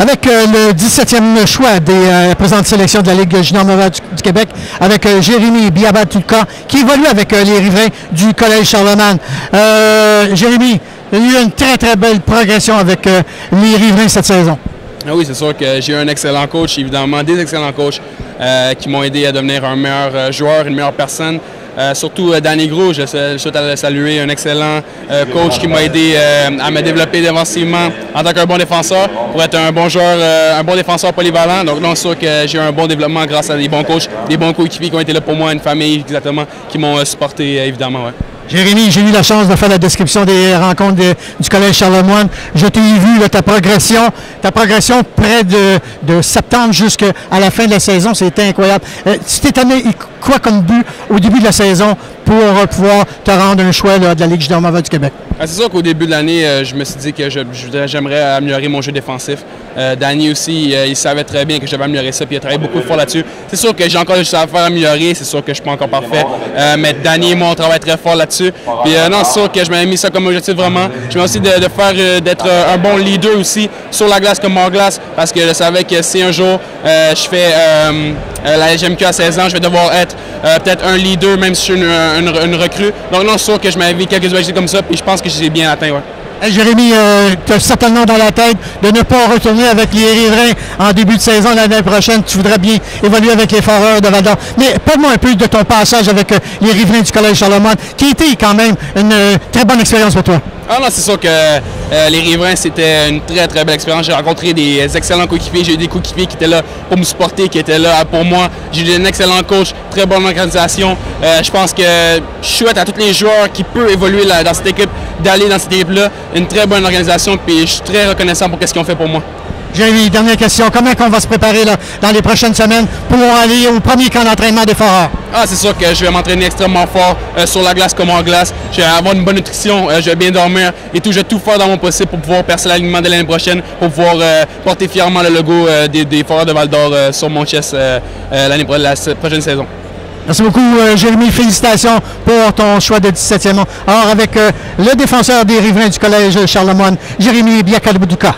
Avec le 17e choix des présentes sélections de la Ligue junior majeure du Québec, avec Jérémy Biabatuka, qui évolue avec les riverains du Collège Charlemagne. Jérémy, il y a eu une très belle progression avec les riverains cette saison. Ah oui, c'est sûr que j'ai eu un excellent coach, évidemment, des excellents coachs qui m'ont aidé à devenir un meilleur joueur, une meilleure personne. Surtout Danny Gros, je souhaite le saluer, un excellent coach qui m'a aidé à me développer défensivement en tant qu'un bon défenseur, pour être un bon joueur, un bon défenseur polyvalent. Donc là, c'est sûr que j'ai eu un bon développement grâce à des bons coachs, des bons coéquipiers qui ont été là pour moi, une famille exactement, qui m'ont supporté évidemment. Ouais. Jérémy, j'ai eu la chance de faire la description des rencontres du Collège Charlemagne. Je t'ai vu, là, ta progression près de septembre jusqu'à la fin de la saison, c'était incroyable. Tu t'es amené quoi comme but au début de la saison pour pouvoir te rendre un choix là, de la Ligue junior majeure du Québec? C'est sûr qu'au début de l'année, je me suis dit que j'aimerais améliorer mon jeu défensif. Danny aussi, il savait très bien que je devais améliorer ça, puis il a travaillé beaucoup fort là-dessus. C'est sûr que j'ai encore des choses à faire améliorer, c'est sûr que je ne suis pas encore parfait, mais Danny et moi, on travaille très fort là-dessus. Puis non, c'est sûr que je m'avais mis ça comme objectif vraiment. Je m'ai aussi d'être un bon leader aussi, sur la glace comme hors glace, parce que je savais que si un jour je fais la LGMQ à 16 ans, je vais devoir être peut-être un leader, même si je suis une recrue. Donc non, c'est sûr que je m'avais mis quelques objectifs comme ça, puis je pense que je les ai bien atteints. Ouais. Hey, Jérémy, tu as certainement dans la tête de ne pas retourner avec les riverains en début de saison l'année prochaine. Tu voudrais bien évoluer avec les Foreurs de Val-d'Or. Mais parle-moi un peu de ton passage avec les riverains du Collège Charlemagne, qui était quand même une très bonne expérience pour toi. Ah non, c'est sûr que les riverains, c'était une très belle expérience. J'ai rencontré des excellents coéquipiers. J'ai eu des coéquipiers qui étaient là pour me supporter, qui étaient là pour moi. J'ai eu un excellent coach, très bonne organisation. Je pense que je souhaite à tous les joueurs qui peuvent évoluer dans cette équipe d'aller dans cette équipe-là. Une très bonne organisation, puis je suis très reconnaissant pour ce qu'ils ont fait pour moi. Jérémy, dernière question. Comment on va se préparer là, dans les prochaines semaines pour aller au premier camp d'entraînement des Foreurs? Ah, c'est sûr que je vais m'entraîner extrêmement fort sur la glace comme en glace. Je vais avoir une bonne nutrition, je vais bien dormir et tout. Je vais tout faire dans mon possible pour pouvoir percer l'alignement de l'année prochaine, pour pouvoir porter fièrement le logo des Foreurs de Val-d'Or sur mon chest la prochaine saison. Merci beaucoup, Jérémy. Félicitations pour ton choix de 17e. Alors, avec le défenseur des riverains du Collège Charlemagne, Jérémy Biabatuka.